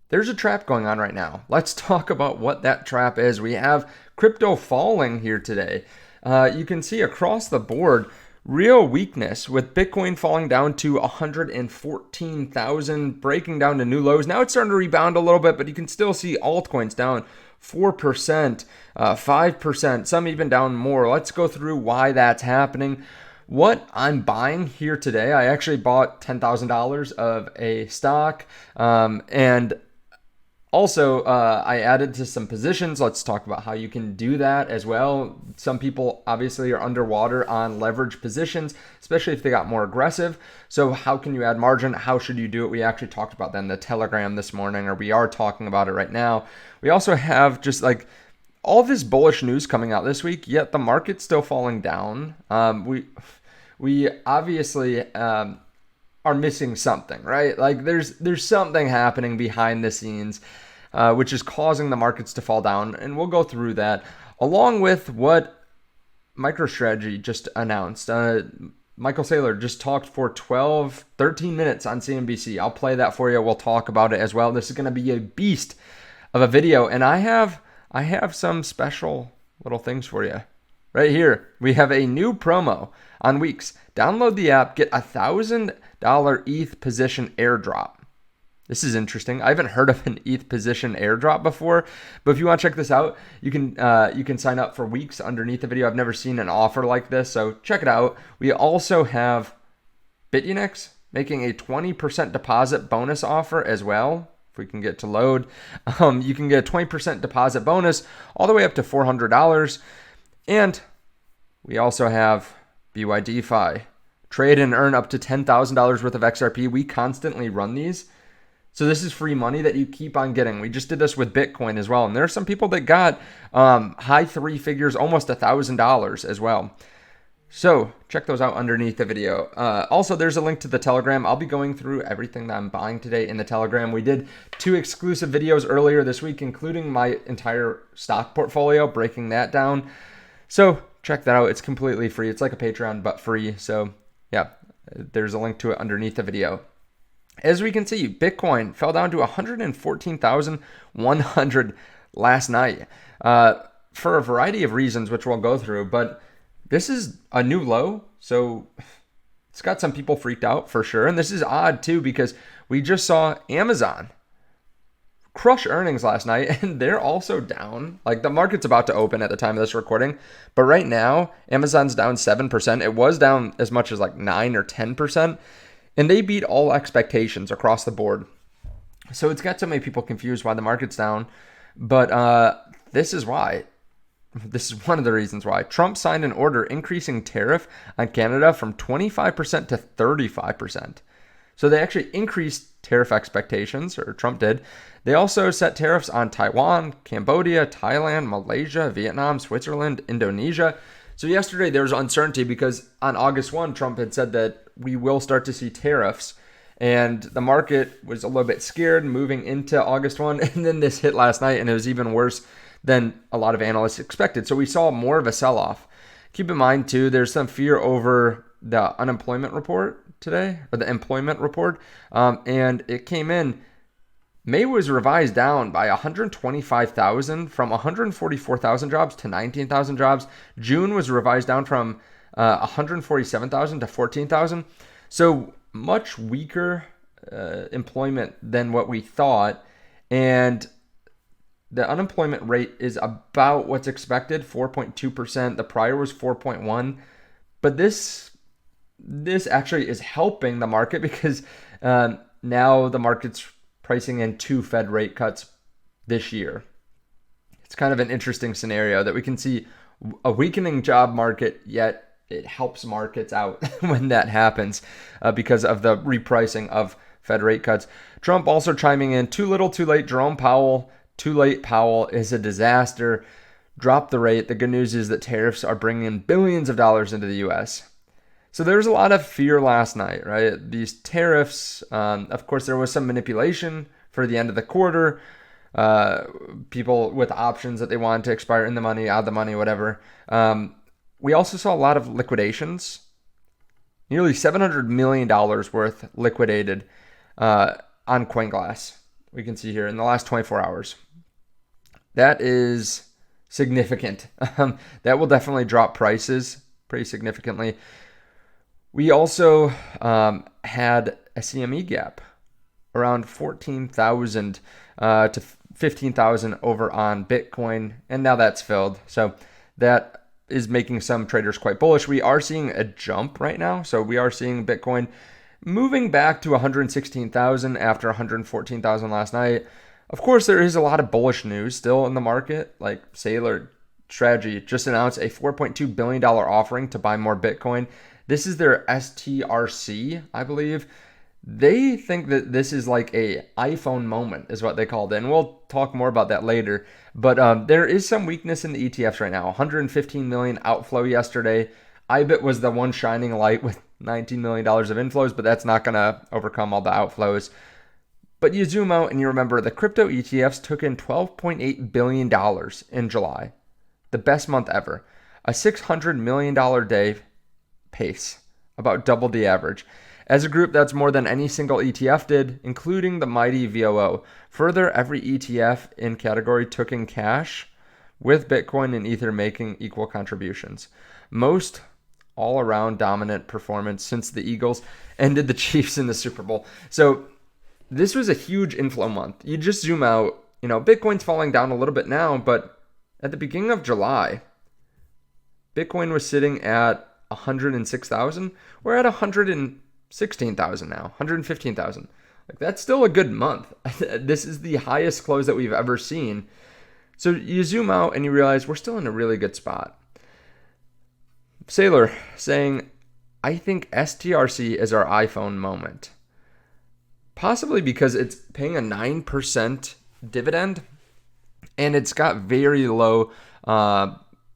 There's a trap going on right now. Let's talk about what that trap is. We have crypto falling here today. You can see across the board real weakness with Bitcoin falling down to 114,000, breaking down to new lows. Now it's starting to rebound a little bit, but you can still see altcoins down 4%, 5%, some even down more. Let's go through why that's happening. What I'm buying here today, I actually bought $10,000 of a stock, and also, I added to some positions. Let's talk about how you can do that as well. Some people obviously are underwater on leverage positions, especially if they got more aggressive. So how can you add margin? How should you do it? We actually talked about that in the Telegram this morning, or we are talking about it right now. We also have just like all this bullish news coming out this week, yet the market's still falling down. We obviously are missing something, right? Like there's something happening behind the scenes, which is causing the markets to fall down, and we'll go through that along with what MicroStrategy just announced. Michael Saylor just talked for 13 minutes on CNBC. I'll play that for you. We'll talk about it as well. This is going to be a beast of a video, and I have some special little things for you. Right here, we have a new promo on Weeks. Download the app, get $1,000 ETH position airdrop. This is interesting. I haven't heard of an ETH position airdrop before, but if you want to check this out, you can sign up for Weeks underneath the video. I've never seen an offer like this, so check it out. We also have BTCC making a 20% deposit bonus offer as well. If we can get to load, you can get a 20% deposit bonus all the way up to $400. And we also have BYDeFi. Trade and earn up to $10,000 worth of XRP. We constantly run these. So this is free money that you keep on getting. We just did this with Bitcoin as well. And there are some people that got high three figures, almost $1,000 as well. So check those out underneath the video. Also, there's a link to the Telegram. I'll be going through everything that I'm buying today in the Telegram. We did 2 exclusive videos earlier this week, including my entire stock portfolio, breaking that down. So check that out. It's completely free. It's like a Patreon, but free. So yeah, there's a link to it underneath the video. As we can see, Bitcoin fell down to 114,100 last night for a variety of reasons, which we'll go through. But this is a new low, so it's got some people freaked out for sure. And this is odd too, because we just saw Amazon crush earnings last night, and they're also down. Like the market's about to open at the time of this recording, but right now Amazon's down 7%. It was down as much as like 9 or 10%, and they beat all expectations across the board. So it's got so many people confused why the market's down, but this is why. This is one of the reasons why. Trump signed an order increasing tariff on Canada from 25% to 35%. So they actually increased tariff expectations, or Trump did. They also set tariffs on Taiwan, Cambodia, Thailand, Malaysia, Vietnam, Switzerland, Indonesia. So yesterday there was uncertainty because on August 1, Trump had said that we will start to see tariffs. And the market was a little bit scared moving into August 1. And then this hit last night, and it was even worse than a lot of analysts expected. So we saw more of a sell-off. Keep in mind, too, there's some fear over the unemployment report today, or the employment report, and it came in. May was revised down by 125,000 from 144,000 jobs to 19,000 jobs. June was revised down from 147,000 to 14,000. So much weaker employment than what we thought, and the unemployment rate is about what's expected, 4.2%. The prior was 4.1%, but this actually is helping the market because now the market's pricing in 2 Fed rate cuts this year. It's kind of an interesting scenario that we can see a weakening job market, yet it helps markets out when that happens because of the repricing of Fed rate cuts. Trump also chiming in, too little, too late. Jerome Powell, too late. Powell is a disaster. Drop the rate. The good news is that tariffs are bringing billions of dollars into the U.S. So there's a lot of fear last night, right? These tariffs, of course, there was some manipulation for the end of the quarter. People with options that they wanted to expire in the money, out of the money, whatever. We also saw a lot of liquidations. Nearly $700 million worth liquidated on CoinGlass, we can see here in the last 24 hours. That is significant. That will definitely drop prices pretty significantly. We also had a CME gap around 14,000 to 15,000 over on Bitcoin, and now that's filled. So that is making some traders quite bullish. We are seeing a jump right now. So we are seeing Bitcoin moving back to 116,000 after 114,000 last night. Of course, there is a lot of bullish news still in the market. Like Saylor Strategy just announced a $4.2 billion offering to buy more Bitcoin. This is their STRC, I believe. They think that this is like a iPhone moment is what they called it. And we'll talk more about that later. But there is some weakness in the ETFs right now. 115 million outflow yesterday. IBIT was the one shining light with $19 million of inflows, but that's not going to overcome all the outflows. But you zoom out and you remember the crypto ETFs took in $12.8 billion in July. The best month ever. A $600 million day pace, about double the average. As a group, that's more than any single ETF did, including the mighty VOO. Further, every ETF in category took in cash, with Bitcoin and Ether making equal contributions. Most all-around dominant performance since the Eagles ended the Chiefs in the Super Bowl. So this was a huge inflow month. You just zoom out, Bitcoin's falling down a little bit now, but at the beginning of July, Bitcoin was sitting at 106,000. We're at 116,000 now, 115,000. Like that's still a good month. This is the highest close that we've ever seen. So you zoom out and you realize we're still in a really good spot. Saylor saying, I think STRC is our iPhone moment. Possibly because it's paying a 9% dividend and it's got very low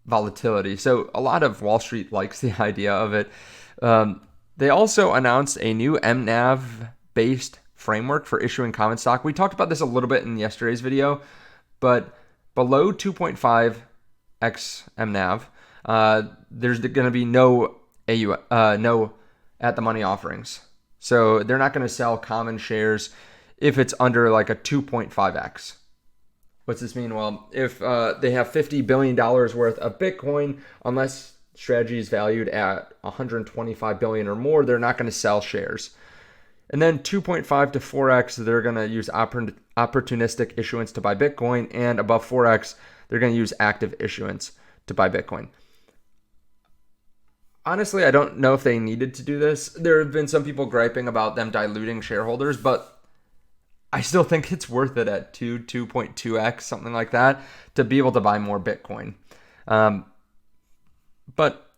volatility. So a lot of Wall Street likes the idea of it. They also announced a new MNAV-based framework for issuing common stock. We talked about this a little bit in yesterday's video, but below 2.5x MNAV, there's going to be no at-the-money offerings. So they're not going to sell common shares if it's under like a 2.5x. What's this mean? Well, if they have $50 billion worth of Bitcoin, unless strategy is valued at 125 billion or more, they're not going to sell shares. And then 2.5 to 4x, they're going to use opportunistic issuance to buy Bitcoin, and above 4x, they're going to use active issuance to buy Bitcoin. Honestly, I don't know if they needed to do this. There have been some people griping about them diluting shareholders, but I still think it's worth it at 2.2x, something like that, to be able to buy more Bitcoin. But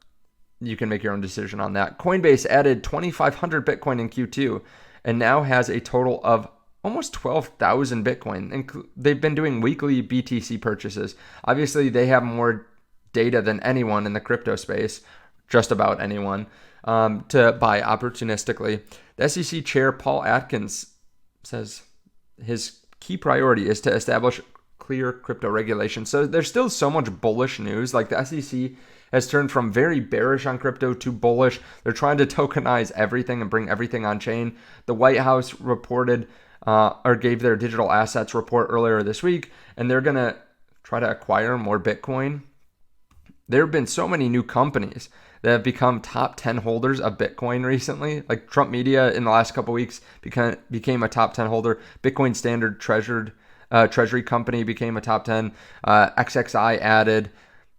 you can make your own decision on that. Coinbase added 2,500 Bitcoin in Q2 and now has a total of almost 12,000 Bitcoin. They've been doing weekly BTC purchases. Obviously, they have more data than anyone in the crypto space, just about anyone, to buy opportunistically. The SEC chair, Paul Atkins, says his key priority is to establish clear crypto regulation. So there's still so much bullish news. Like the SEC has turned from very bearish on crypto to bullish. They're trying to tokenize everything and bring everything on chain. The White House reported or gave their digital assets report earlier this week, and they're going to try to acquire more Bitcoin. There have been so many new companies that have become top 10 holders of Bitcoin recently. Like Trump Media in the last couple of weeks became a top 10 holder. Bitcoin Standard Treasury Company became a top 10. XXI added.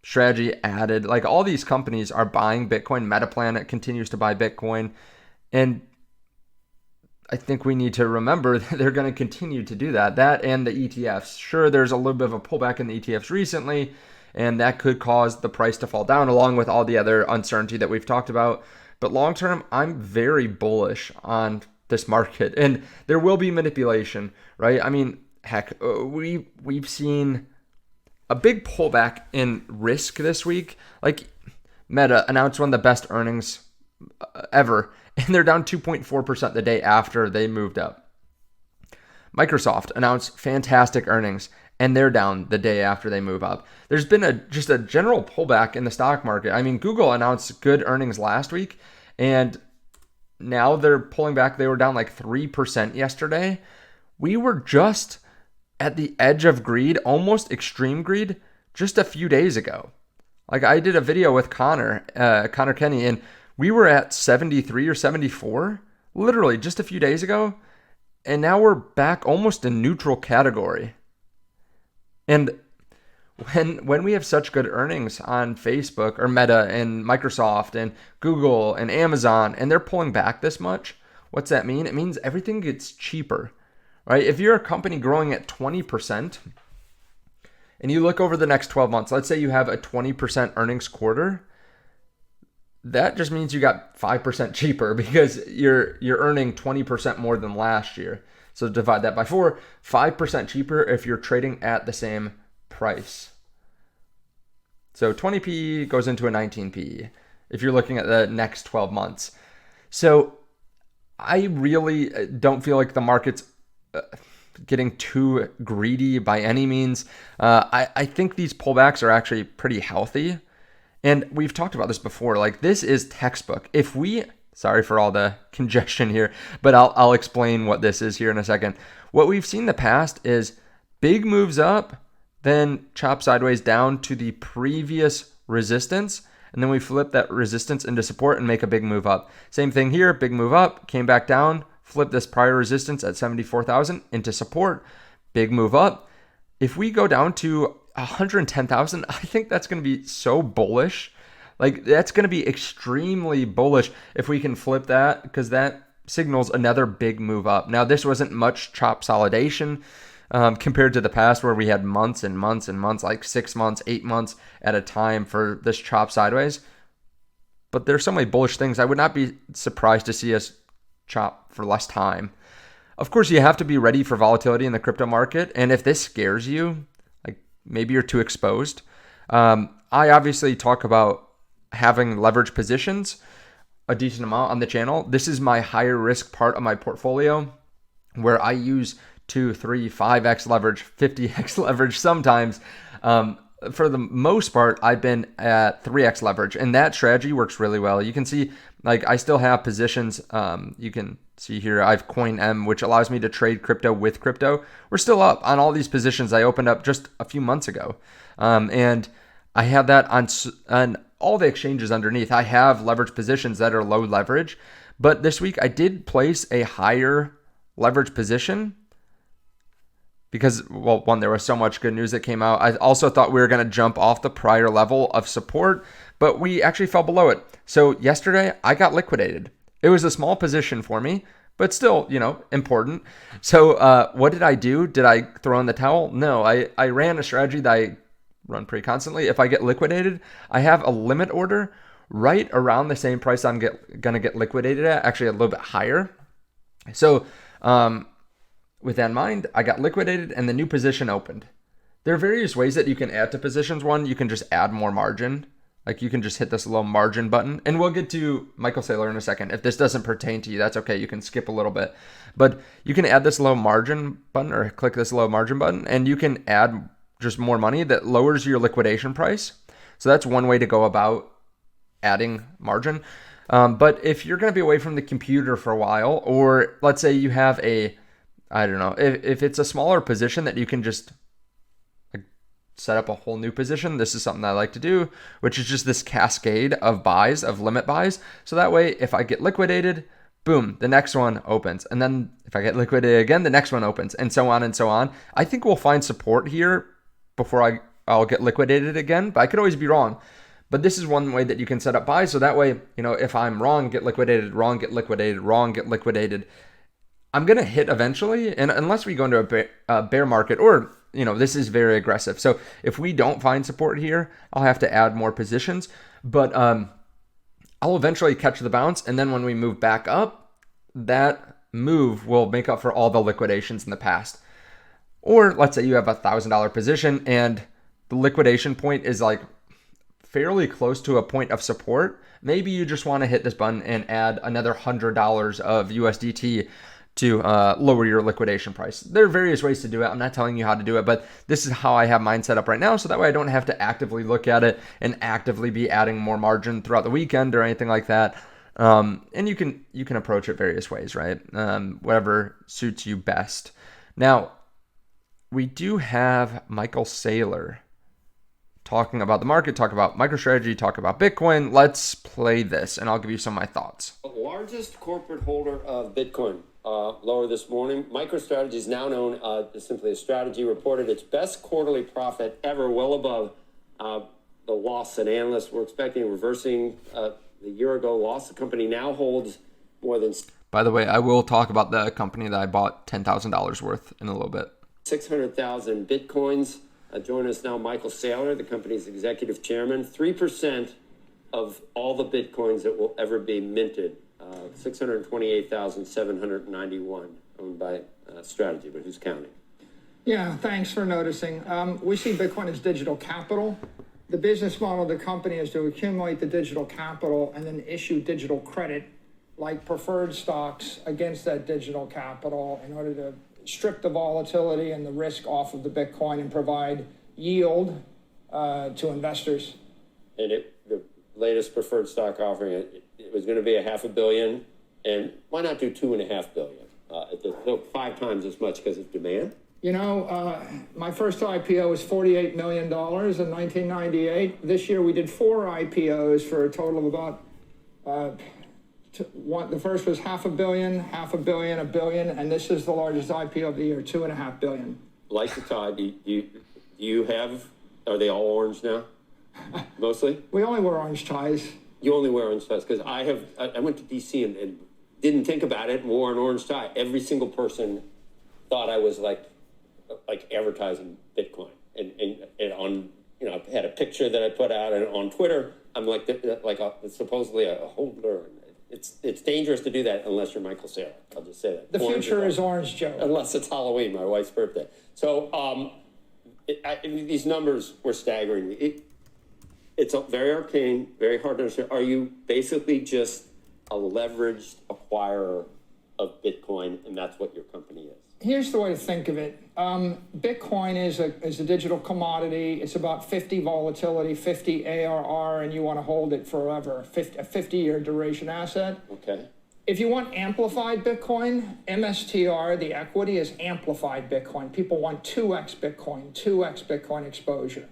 Strategy added. Like all these companies are buying Bitcoin. Metaplanet continues to buy Bitcoin. And I think we need to remember that they're going to continue to do that. That and the ETFs. Sure, there's a little bit of a pullback in the ETFs recently, and that could cause the price to fall down along with all the other uncertainty that we've talked about. But long term, I'm very bullish on this market. And there will be manipulation, right? I mean, heck, we've seen a big pullback in risk this week. Like Meta announced one of the best earnings ever, and they're down 2.4% the day after they moved up. Microsoft announced fantastic earnings, and they're down the day after they move up. There's been just a general pullback in the stock market. I mean, Google announced good earnings last week, and now they're pulling back. They were down like 3% yesterday. We were just at the edge of greed, almost extreme greed, just a few days ago. Like I did a video with Connor Kenny, and we were at 73 or 74, literally just a few days ago. And now we're back almost in neutral category. And when we have such good earnings on Facebook or Meta and Microsoft and Google and Amazon, and they're pulling back this much, what's that mean? It means everything gets cheaper, right? If you're a company growing at 20% and you look over the next 12 months, let's say you have a 20% earnings quarter, that just means you got 5% cheaper because you're earning 20% more than last year. So divide that by 4, 5% cheaper if you're trading at the same price. So 20 PE goes into a 19 PE if you're looking at the next 12 months. So I really don't feel like the market's getting too greedy by any means. I think these pullbacks are actually pretty healthy. And we've talked about this before. Like this is textbook. Sorry for all the congestion here, but I'll explain what this is here in a second. What we've seen in the past is big moves up, then chop sideways down to the previous resistance, and then we flip that resistance into support and make a big move up. Same thing here, big move up, came back down, flip this prior resistance at 74,000 into support, big move up. If we go down to 110,000, I think that's going to be so bullish. Like that's going to be extremely bullish if we can flip that, because that signals another big move up. Now, this wasn't much chop consolidation compared to the past where we had months and months and months, like 6 months, 8 months at a time for this chop sideways. But there's so many bullish things. I would not be surprised to see us chop for less time. Of course, you have to be ready for volatility in the crypto market. And if this scares you, like maybe you're too exposed. I obviously talk about having leverage positions a decent amount on the channel. This is my higher risk part of my portfolio where I use 2, 3, 5x leverage, 50x leverage sometimes. For the most part, I've been at 3x leverage, and that strategy works really well. You can see, like, I still have positions. You can see here, I have Coin M, which allows me to trade crypto with crypto. We're still up on all these positions I opened up just a few months ago. And I have that on all the exchanges underneath. I have leverage positions that are low leverage, but this week I did place a higher leverage position because, well, one, there was so much good news that came out. I also thought we were going to jump off the prior level of support, but we actually fell below it. So yesterday I got liquidated. It was a small position for me, but still, important. So what did I do? Did I throw in the towel? No, I ran a strategy that I run pretty constantly. If I get liquidated, I have a limit order right around the same price I'm going to get liquidated at, actually a little bit higher. So with that in mind, I got liquidated and the new position opened. There are various ways that you can add to positions. One, you can just add more margin. Like you can just hit this low margin button, and we'll get to Michael Saylor in a second. If this doesn't pertain to you, that's okay. You can skip a little bit, but you can add this low margin button or click this low margin button, and you can add just more money that lowers your liquidation price. So that's one way to go about adding margin. But if you're going to be away from the computer for a while, or let's say you have if it's a smaller position that you can just set up a whole new position. This is something that I like to do, which is just this cascade of buys, of limit buys. So that way, if I get liquidated, boom, the next one opens. And then if I get liquidated again, the next one opens, and so on and so on. I think we'll find support here before I'll get liquidated again, but I could always be wrong. But this is one way that you can set up buys. So that way, if I'm wrong, get liquidated, wrong, get liquidated, wrong, get liquidated, I'm going to hit eventually. And unless we go into a bear market, or this is very aggressive. So if we don't find support here, I'll have to add more positions. But I'll eventually catch the bounce. And then when we move back up, that move will make up for all the liquidations in the past. Or let's say you have a $1,000 position and the liquidation point is like fairly close to a point of support. Maybe you just want to hit this button and add another $100 of USDT to lower your liquidation price. There are various ways to do it. I'm not telling you how to do it, but this is how I have mine set up right now. So that way I don't have to actively look at it and actively be adding more margin throughout the weekend or anything like that. And you can approach it various ways, right? Whatever suits you best. Now, we do have Michael Saylor talking about the market, talk about MicroStrategy, talk about Bitcoin. Let's play this, and I'll give you some of my thoughts. The largest corporate holder of Bitcoin, lower this morning. MicroStrategy is now known as simply a strategy, reported its best quarterly profit ever, well above the loss that analysts were expecting, reversing the year-ago loss. The company now holds more than... By the way, I will talk about the company that I bought $10,000 worth in a little bit. 600,000 Bitcoins. Join us now, Michael Saylor, the company's executive chairman. 3% of all the Bitcoins that will ever be minted. 628,791 owned by Strategy, but who's counting? Yeah, thanks for noticing. We see Bitcoin as digital capital. The business model of the company is to accumulate the digital capital and then issue digital credit like preferred stocks against that digital capital in order to strip the volatility and the risk off of the Bitcoin and provide yield to investors. And the latest preferred stock offering, it was going to be $500 million, and why not do $2.5 billion? It 5 times as much because of demand. You know, my first IPO was $48 million in 1998. This year we did 4 IPOs for a total of about the first was $500 million, $500 million, $1 billion, and this is the largest IPO of the year, $2.5 billion. Like the Todd, do you have? Are they all orange now? Mostly. We only wear orange ties. You only wear orange ties because I went to DC and didn't think about it and wore an orange tie. Every single person thought I was like advertising Bitcoin, and on I had a picture that I put out, and on Twitter I'm supposedly a holder. It's dangerous to do that unless you're Michael Saylor. I'll just say that. The future is orange, Joe. Unless it's Halloween, my wife's birthday. So these numbers were staggering me. It's very arcane, very hard to understand. Are you basically just a leveraged acquirer of Bitcoin, and that's what your company is? Here's the way to think of it. Bitcoin is a digital commodity. It's about 50 volatility, 50 ARR, and you want to hold it forever, a 50-year duration asset. Okay. If you want amplified Bitcoin, MSTR, the equity, is amplified Bitcoin. People want 2x Bitcoin exposure.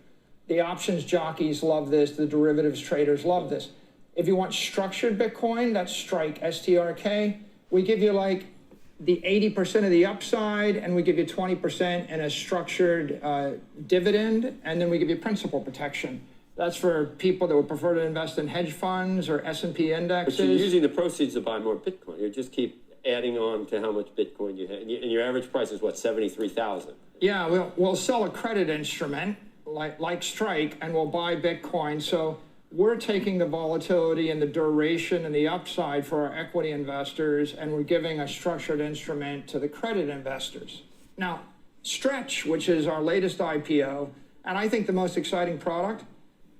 The options jockeys love this. The derivatives traders love this. If you want structured Bitcoin, that's Strike, STRK. We give you like the 80% of the upside, and we give you 20% in a structured dividend, and then we give you principal protection. That's for people that would prefer to invest in hedge funds or S&P indexes. But you're using the proceeds to buy more Bitcoin. You just keep adding on to how much Bitcoin you have. And your average price is what, 73,000? Yeah, we'll sell a credit instrument like Strike, and we'll buy Bitcoin. So we're taking the volatility and the duration and the upside for our equity investors, and we're giving a structured instrument to the credit investors. Now, Stretch, which is our latest IPO, and I think the most exciting product,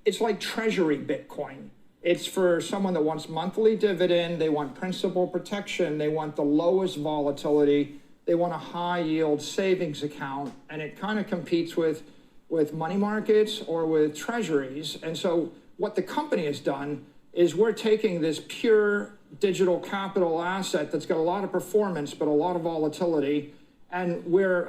it's like treasury Bitcoin. It's for someone that wants monthly dividend, they want principal protection, they want the lowest volatility, they want a high yield savings account, and it kind of competes with money markets or with treasuries. And so what the company has done is we're taking this pure digital capital asset that's got a lot of performance but a lot of volatility, and we're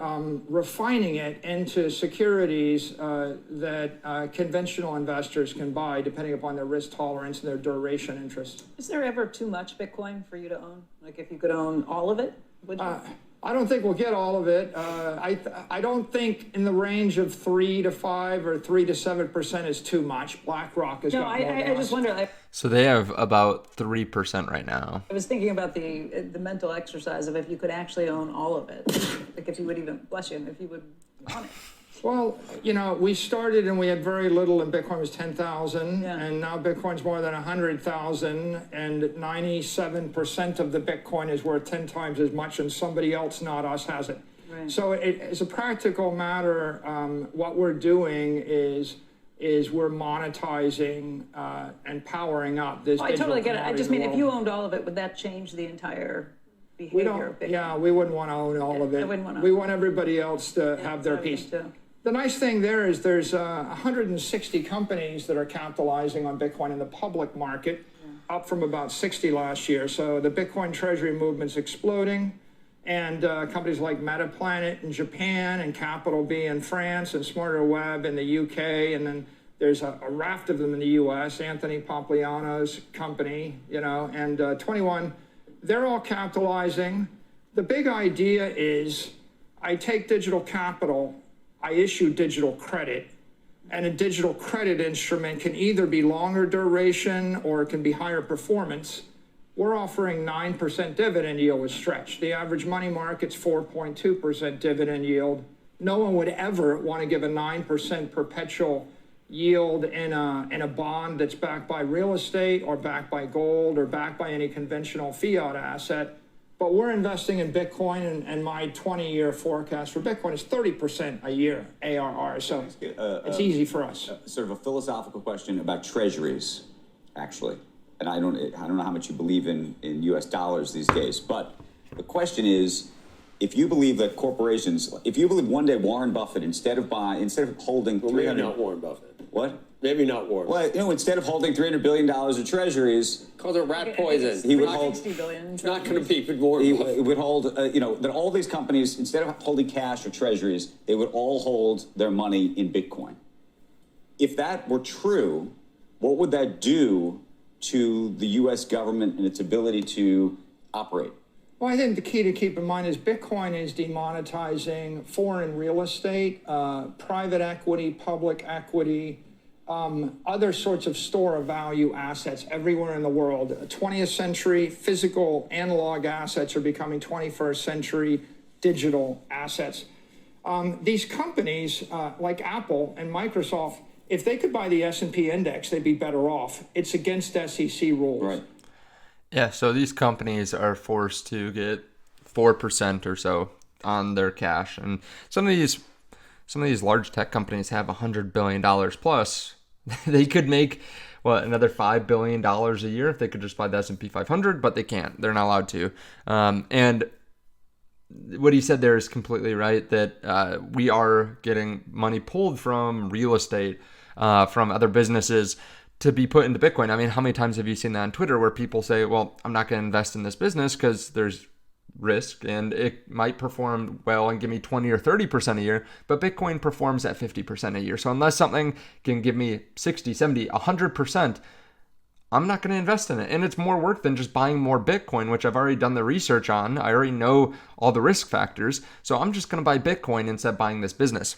refining it into securities that conventional investors can buy depending upon their risk tolerance and their duration interest. Is there ever too much Bitcoin for you to own? Like if you could own all of it, would you? I don't think we'll get all of it. I don't think in the range of 3 to 5 or 3 to 7% is too much. BlackRock has got more than I just wonder. So they have about 3% right now. I was thinking about the mental exercise of if you could actually own all of it, like if you would even, bless you, if you would want it. Well, we started and we had very little, and Bitcoin was 10,000, and now Bitcoin's more than 100,000, and 97% of the Bitcoin is worth 10 times as much, and somebody else, not us, has it. Right. So as a practical matter, what we're doing is we're monetizing and powering up this. I totally get it. I just mean, if you owned all of it, would that change the entire behavior of Bitcoin? Yeah, we wouldn't want to own all of it. We want everybody else to have their piece. The nice thing there is there's 160 companies that are capitalizing on Bitcoin in the public market, up from about 60 last year. So the Bitcoin treasury movement's exploding. And companies like MetaPlanet in Japan and Capital B in France and Smarter Web in the UK. And then there's a raft of them in the US, Anthony Pompliano's company, and 21, they're all capitalizing. The big idea is I take digital capital, I issue digital credit, and a digital credit instrument can either be longer duration or it can be higher performance. We're offering 9% dividend yield with Stretch. The average money market's 4.2% dividend yield. No one would ever want to give a 9% perpetual yield in a bond that's backed by real estate or backed by gold or backed by any conventional fiat asset. But we're investing in Bitcoin, and my 20-year forecast for Bitcoin is 30% a year ARR. So it's easy for us. Sort of a philosophical question about treasuries, actually. And I don't know how much you believe in U.S. dollars these days, but the question is, if you believe that corporations, if you believe one day Warren Buffett, instead of holding maybe not Warren Buffett. What? Maybe not Warren. Well, instead of holding $300 billion of treasuries, called it rat poison. He would hold. It's not going to be with Warren Buffett. He would hold. That all these companies, instead of holding cash or treasuries, they would all hold their money in Bitcoin. If that were true, what would that do to the U.S. government and its ability to operate? Well, I think the key to keep in mind is Bitcoin is demonetizing foreign real estate, private equity, public equity, other sorts of store of value assets everywhere in the world. 20th century physical analog assets are becoming 21st century digital assets. These companies like Apple and Microsoft, if they could buy the S&P index, they'd be better off. It's against SEC rules. Right. Yeah, so these companies are forced to get 4% or so on their cash, and some of these large tech companies have $100 billion plus. They could make another $5 billion a year if they could just buy the S&P 500, but they can't. They're not allowed to. And what he said there is completely right, that we are getting money pulled from real estate, from other businesses, to be put into Bitcoin. I mean, how many times have you seen that on Twitter where people say, well, I'm not going to invest in this business because there's risk and it might perform well and give me 20 or 30% a year, but Bitcoin performs at 50% a year. So unless something can give me 60, 70, 100%, I'm not going to invest in it. And it's more work than just buying more Bitcoin, which I've already done the research on. I already know all the risk factors. So I'm just going to buy Bitcoin instead of buying this business.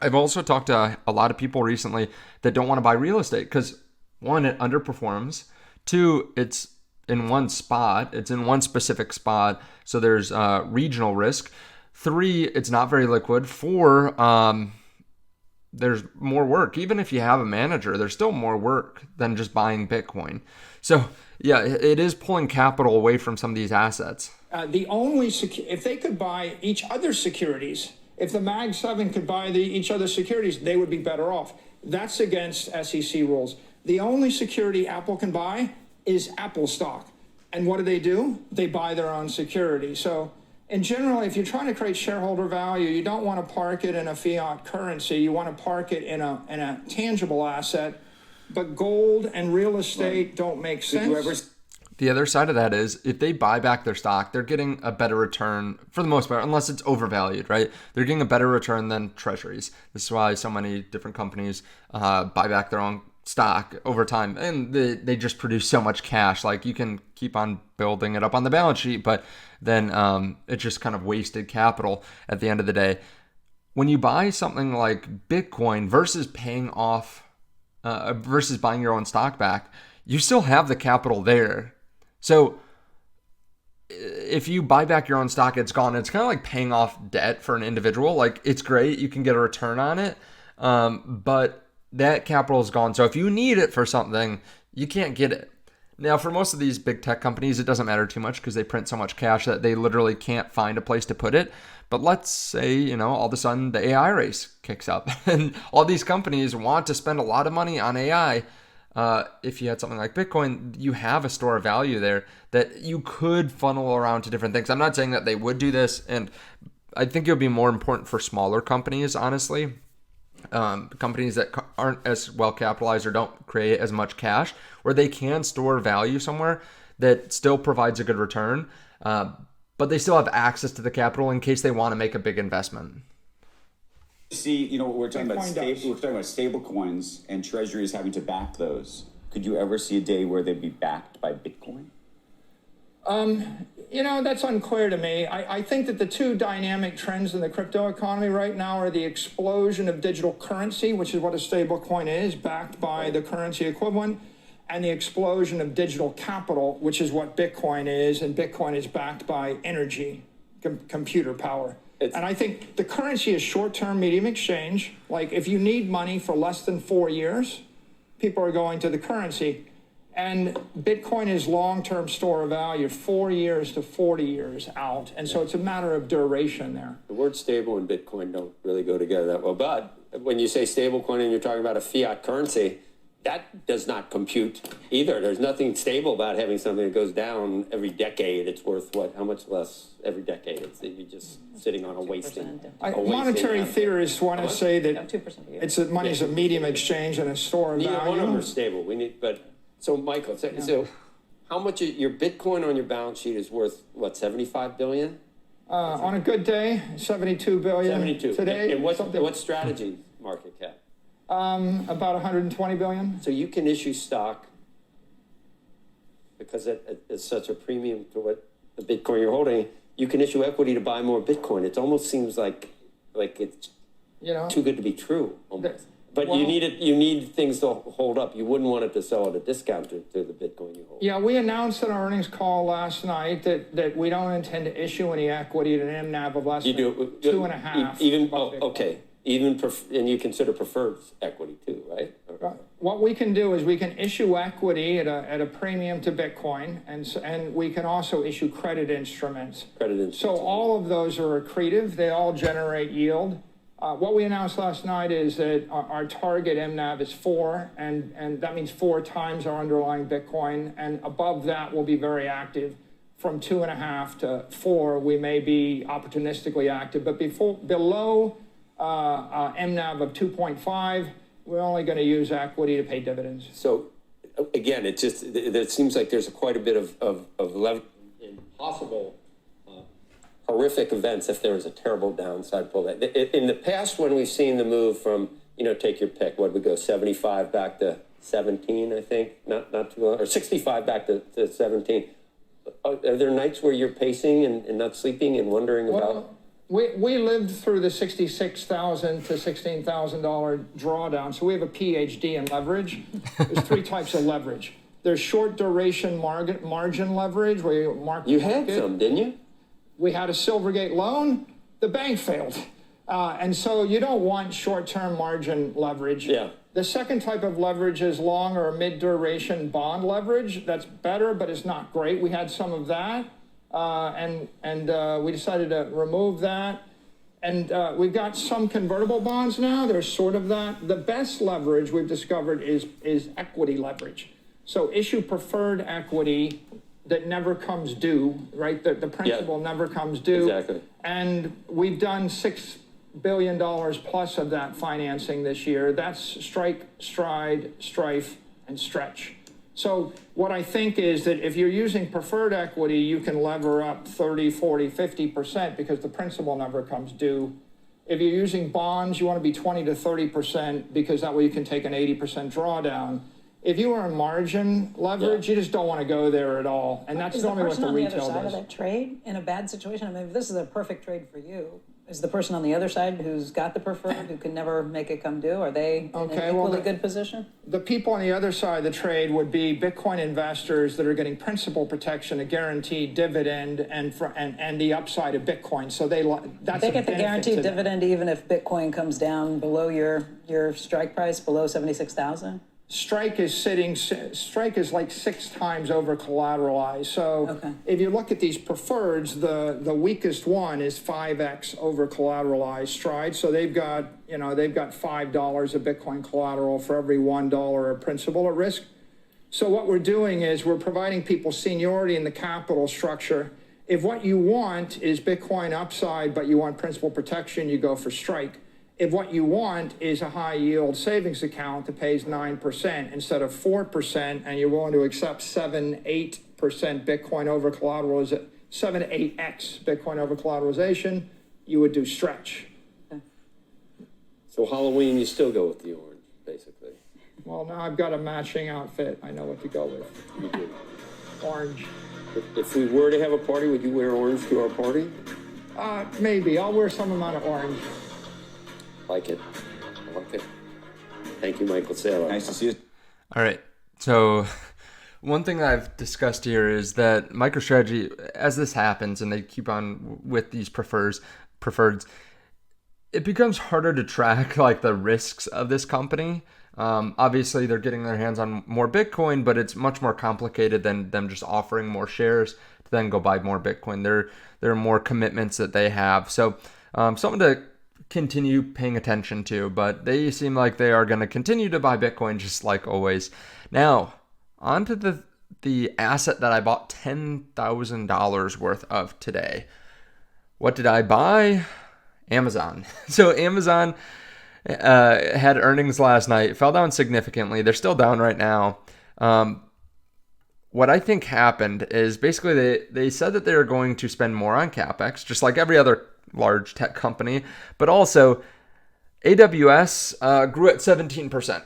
I've also talked to a lot of people recently that don't want to buy real estate because, one, it underperforms. Two, it's in one spot. It's in one specific spot. So there's regional risk. Three, it's not very liquid. Four, there's more work. Even if you have a manager, there's still more work than just buying Bitcoin. So yeah, it is pulling capital away from some of these assets. If they could buy each other's securities, if the Mag 7 could buy each other's securities, they would be better off. That's against SEC rules. The only security Apple can buy is Apple stock. And what do? They buy their own security. So, and generally, if you're trying to create shareholder value, you don't want to park it in a fiat currency. You want to park it in a tangible asset. But gold and real estate don't make sense. The other side of that is if they buy back their stock, they're getting a better return for the most part, unless it's overvalued, right? They're getting a better return than treasuries. This is why so many different companies buy back their own stock over time, and they just produce so much cash. Like, you can keep on building it up on the balance sheet, but then it's just kind of wasted capital at the end of the day. When you buy something like Bitcoin versus paying off, versus buying your own stock back, you still have the capital there. So if you buy back your own stock, it's gone. It's kind of like paying off debt for an individual. Like, it's great. You can get a return on it. But that capital is gone. So if you need it for something, you can't get it. Now, for most of these big tech companies, it doesn't matter too much because they print so much cash that they literally can't find a place to put it. But let's say, all of a sudden the AI race kicks up and all these companies want to spend a lot of money on AI. If you had something like Bitcoin, you have a store of value there that you could funnel around to different things. I'm not saying that they would do this, and I think it would be more important for smaller companies, honestly. Companies that aren't as well capitalized or don't create as much cash, where they can store value somewhere that still provides a good return. but they still have access to the capital in case they want to make a big investment. See, we're talking about Bitcoin does. stable coins and treasuries having to back those. Could you ever see a day where they'd be backed by Bitcoin? That's unclear to me. I think that the two dynamic trends in the crypto economy right now are the explosion of digital currency, which is what a stable coin is, backed by the currency equivalent, and the explosion of digital capital, which is what Bitcoin is, and Bitcoin is backed by energy, computer power. And I think the currency is short-term medium exchange. Like if you need money for less than 4 years, people are going to the currency. And Bitcoin is long-term store of value, 4 years to 40 years out. And so it's a matter of duration there. The word stable and Bitcoin don't really go together that well. But when you say stable coin and you're talking about a fiat currency, that does not compute either. There's nothing stable about having something that goes down every decade. It's worth how much less every decade? You're just sitting on a wasting. Monetary theorists want to say that 2%. Money's a medium exchange and a store of Neither value. one of them are stable. So Michael, so how much your Bitcoin on your balance sheet is worth? What, 75 billion? On a good day, 72 billion. 72. Today. And what strategy market cap? About 120 billion. So you can issue stock because it's such a premium to what the Bitcoin you're holding. You can issue equity to buy more Bitcoin. It almost seems like it's too good to be true. Almost. But you need things to hold up. You wouldn't want it to sell at a discount to the Bitcoin you hold. Yeah, we announced in our earnings call last night that we don't intend to issue any equity at an MNAV of less than 2.5. Even okay. And you consider preferred equity too, right? What we can do is we can issue equity at a premium to Bitcoin, and we can also issue credit instruments. So all of those are accretive. They all generate yield. What we announced last night is that our target MNAV is 4, and that means 4 times our underlying Bitcoin, and above that we'll be very active. From 2.5 to 4, we may be opportunistically active, but below MNAV of 2.5, we're only going to use equity to pay dividends. So again, it seems like there's quite a bit of leverage in possible horrific events if there was a terrible downside pull. In the past, when we've seen the move from, take your pick, what would go 75 back to 17, I think, not too long, or 65 back to 17. Are there nights where you're pacing and not sleeping and wondering about? We lived through the $66,000 to $16,000 drawdown, so we have a PhD in leverage. There's 3 types of leverage. There's short duration margin leverage, where you mark. You had some, didn't you? We had a Silvergate loan. The bank failed, and so you don't want short-term margin leverage. Yeah. The second type of leverage is long or mid-duration bond leverage. That's better, but it's not great. We had some of that. And we decided to remove that. And we've got some convertible bonds now. There's sort of that. The best leverage we've discovered is equity leverage. So issue preferred equity that never comes due, right? The principal never comes due. Exactly. And we've done $6 billion plus of that financing this year. That's Strike, Stride, Strife, and Stretch. So what I think is that if you're using preferred equity, you can lever up 30, 40, 50% because the principal never comes due. If you're using bonds, you want to be 20 to 30% because that way you can take an 80% drawdown. If you are in margin leverage, you just don't want to go there at all. And that's normally what the retail does. Is the person on the other side of that trade in a bad situation? I mean, if this is a perfect trade for you, is the person on the other side who's got the preferred, who can never make it come due, are they in an equally good position? The people on the other side of the trade would be Bitcoin investors that are getting principal protection, a guaranteed dividend, and the upside of Bitcoin. So they get the guaranteed dividend even if Bitcoin comes down below your strike price, below 76,000? Strike is like 6 times over collateralized. So if you look at these preferreds, the weakest one is 5x over collateralized Stride. So they've got $5 of Bitcoin collateral for every $1 of principal at risk. So what we're doing is we're providing people seniority in the capital structure. If what you want is Bitcoin upside, but you want principal protection, you go for Strike. If what you want is a high yield savings account that pays 9% instead of 4%, and you're willing to accept 7-8% Bitcoin over 7 to 8x Bitcoin over collateralization, you would do stretch. So Halloween, you still go with the orange, basically. Well, now I've got a matching outfit. I know what to go with. You do. Orange. If we were to have a party, would you wear orange to our party? Maybe. I'll wear some amount of orange. Like it. I like it. Thank you, Michael Saylor. Nice to see you. All right. So one thing that I've discussed here is that MicroStrategy, as this happens and they keep on with these preferreds, it becomes harder to track like the risks of this company. Obviously, they're getting their hands on more Bitcoin, but it's much more complicated than them just offering more shares to then go buy more Bitcoin. There are more commitments that they have. So something to continue paying attention to, but they seem like they are going to continue to buy Bitcoin just like always. Now, on to the asset that I bought $10,000 worth of today. What did I buy? Amazon. So Amazon had earnings last night, fell down significantly. They're still down right now. What I think happened is basically they said that they were going to spend more on CapEx, just like every other large tech company, but also AWS grew at 17%,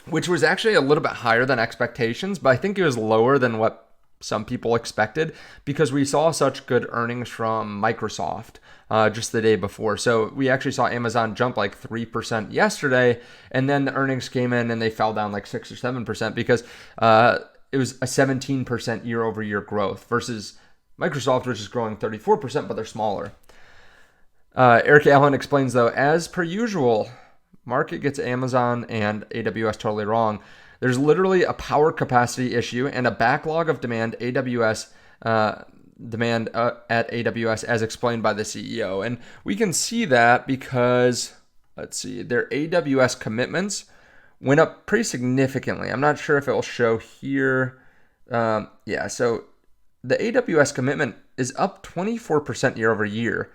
which was actually a little bit higher than expectations, but I think it was lower than what some people expected because we saw such good earnings from Microsoft just the day before. So we actually saw Amazon jump like 3% yesterday, and then the earnings came in and they fell down like 6 or 7% because it was a 17% year over year growth versus Microsoft, which is growing 34%, but they're smaller. Eric Allen explains, though, as per usual, market gets Amazon and AWS totally wrong. There's literally a power capacity issue and a backlog of demand at AWS as explained by the CEO. And we can see that because, let's see, their AWS commitments went up pretty significantly. I'm not sure if it will show here. So the AWS commitment is up 24% year over year.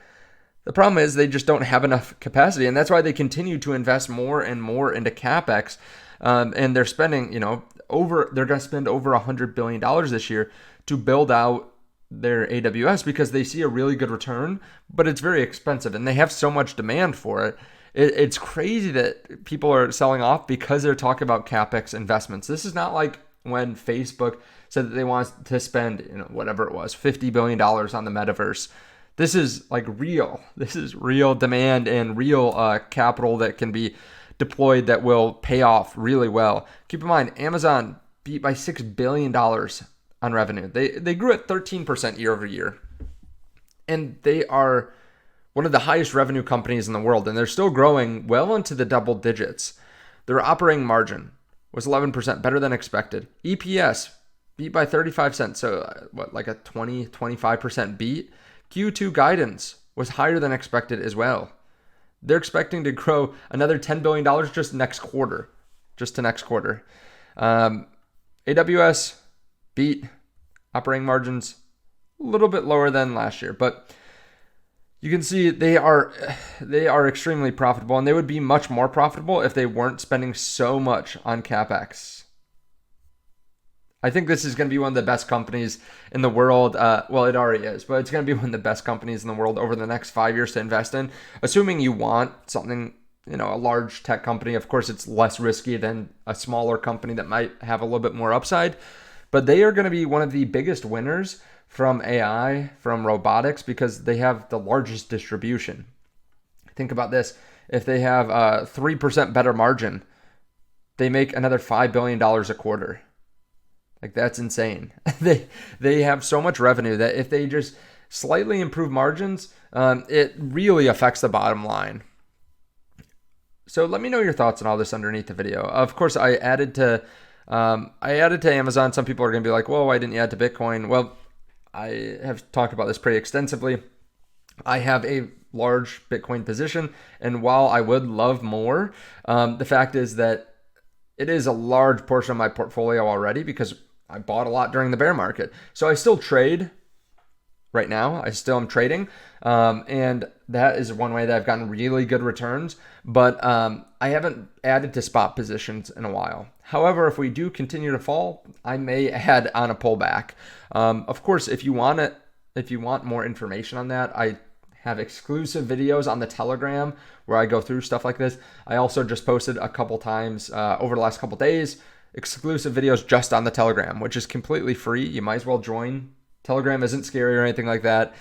The problem is they just don't have enough capacity, and that's why they continue to invest more and more into CapEx. And they're spending, they're going to spend over $100 billion this year to build out their AWS because they see a really good return, but it's very expensive and they have so much demand for it. It's crazy that people are selling off because they're talking about CapEx investments. This is not like when Facebook said that they want to spend, whatever it was, $50 billion on the metaverse. This is like real. This is real demand and real capital that can be deployed that will pay off really well. Keep in mind, Amazon beat by $6 billion on revenue. They grew at 13% year over year. And they are one of the highest revenue companies in the world. And they're still growing well into the double digits. Their operating margin was 11%, better than expected. EPS beat by 35 cents. So like a 25% beat. Q2 guidance was higher than expected as well. They're expecting to grow another $10 billion just next quarter. AWS beat operating margins a little bit lower than last year, but you can see they are extremely profitable, and they would be much more profitable if they weren't spending so much on CapEx. I think this is going to be one of the best companies in the world. Well, it already is, but it's going to be one of the best companies in the world over the next 5 years to invest in, assuming you want something, a large tech company. Of course, it's less risky than a smaller company that might have a little bit more upside, but they are going to be one of the biggest winners from AI, from robotics, because they have the largest distribution. Think about this. If they have a 3% better margin, they make another $5 billion a quarter. Like, that's insane. They have so much revenue that if they just slightly improve margins, it really affects the bottom line. So let me know your thoughts on all this underneath the video. Of course, I added to Amazon. Some people are going to be like, well, why didn't you add to Bitcoin? Well, I have talked about this pretty extensively. I have a large Bitcoin position, and while I would love more, the fact is that it is a large portion of my portfolio already because I bought a lot during the bear market. So I still trade right now. I still am trading. And that is one way that I've gotten really good returns. But I haven't added to spot positions in a while. However, if we do continue to fall, I may add on a pullback. Of course, if you want to if you want more information on that, I have exclusive videos on the Telegram where I go through stuff like this. I also just posted a couple times over the last couple days, exclusive videos just on the Telegram, which is completely free. You might as well join. Telegram isn't scary or anything like that.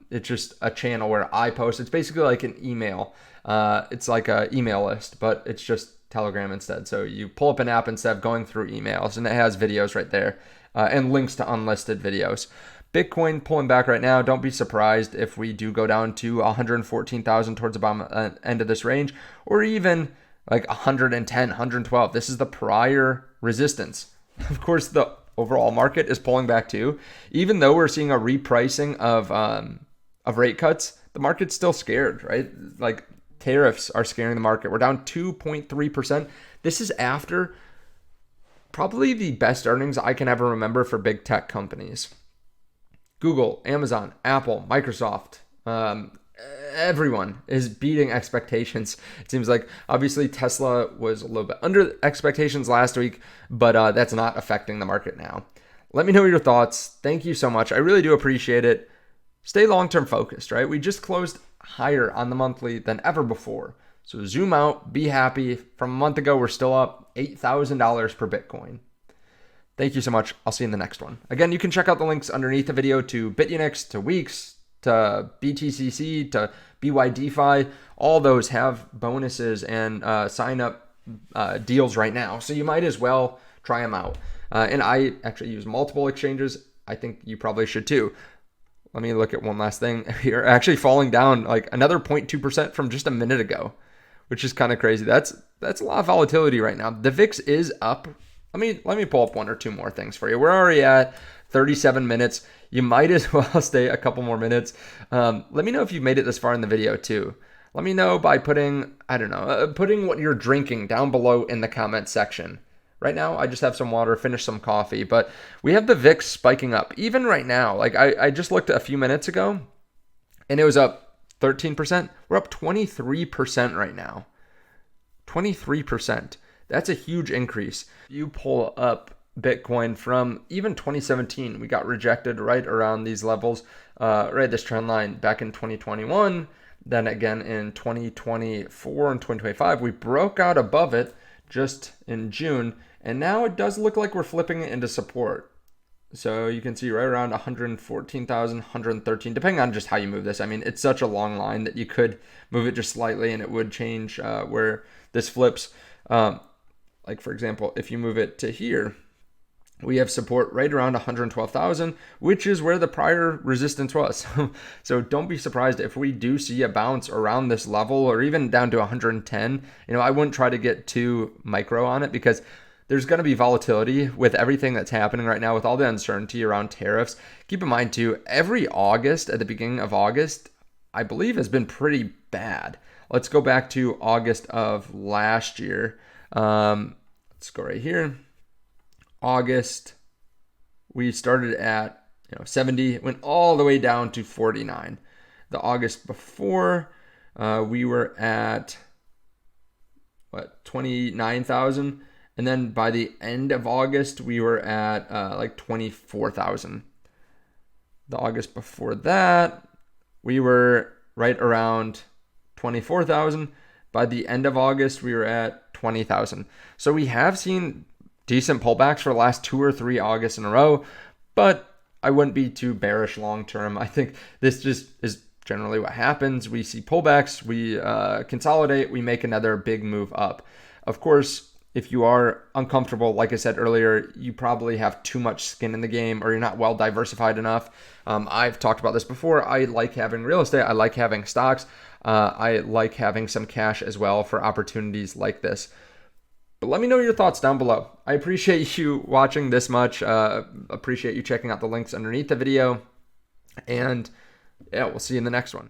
It's just a channel where I post. It's basically like an email. It's like an email list, but it's just Telegram instead. So you pull up an app instead of going through emails, and it has videos right there and links to unlisted videos. Bitcoin pulling back right now. Don't be surprised if we do go down to 114,000 towards the bottom end of this range, or even like 110, 112. This is the prior resistance. Of course, the overall market is pulling back too. Even though we're seeing a repricing of rate cuts, the market's still scared, right? Like tariffs are scaring the market. We're down 2.3%. This is after probably the best earnings I can ever remember for big tech companies. Google, Amazon, Apple, Microsoft, everyone is beating expectations. It seems like obviously Tesla was a little bit under expectations last week, but that's not affecting the market now. Let me know your thoughts. Thank you so much. I really do appreciate it. Stay long-term focused, right? We just closed higher on the monthly than ever before. So zoom out, be happy. From a month ago, we're still up $8,000 per Bitcoin. Thank you so much. I'll see you in the next one. Again, you can check out the links underneath the video to BitUnix, to Weeks, to BTCC, to BYDeFi. All those have bonuses and sign up deals right now. So you might as well try them out. And I actually use multiple exchanges. I think you probably should too. Let me look at one last thing here. Actually falling down like another 0.2% from just a minute ago, which is kind of crazy. That's a lot of volatility right now. The VIX is up. Let me pull up one or two more things for you. We're already at 37 minutes. You might as well stay a couple more minutes. Let me know if you've made it this far in the video too. Let me know by putting what you're drinking down below in the comments section. Right now, I just have some water, finished some coffee, but we have the VIX spiking up. Even right now, like I just looked a few minutes ago, and it was up 13%. We're up 23% right now. 23%. That's a huge increase. You pull up Bitcoin from even 2017, we got rejected right around these levels, right this trend line back in 2021. Then again in 2024 and 2025, we broke out above it just in June. And now it does look like we're flipping it into support. So you can see right around 114,000, 113, depending on just how you move this. I mean, it's such a long line that you could move it just slightly and it would change where this flips. Like for example, if you move it to here, we have support right around 112,000, which is where the prior resistance was. So don't be surprised if we do see a bounce around this level or even down to 110. I wouldn't try to get too micro on it because there's going to be volatility with everything that's happening right now with all the uncertainty around tariffs. Keep in mind too, every August, at the beginning of August, I believe has been pretty bad. Let's go back to August of last year. Let's go right here. August, we started at 70, went all the way down to 49. The August before, we were at 29,000, and then by the end of August, we were at like 24,000. The August before that, we were right around 24,000. By the end of August, we were at 20,000. So we have seen decent pullbacks for the last 2 or 3 Augusts in a row, but I wouldn't be too bearish long term. I think this just is generally what happens. We see pullbacks, we consolidate, we make another big move up. Of course, if you are uncomfortable, like I said earlier, you probably have too much skin in the game or you're not well diversified enough. I've talked about this before. I like having real estate. I like having stocks. I like having some cash as well for opportunities like this. But let me know your thoughts down below. I appreciate you watching this much. Appreciate you checking out the links underneath the video. And yeah, we'll see you in the next one.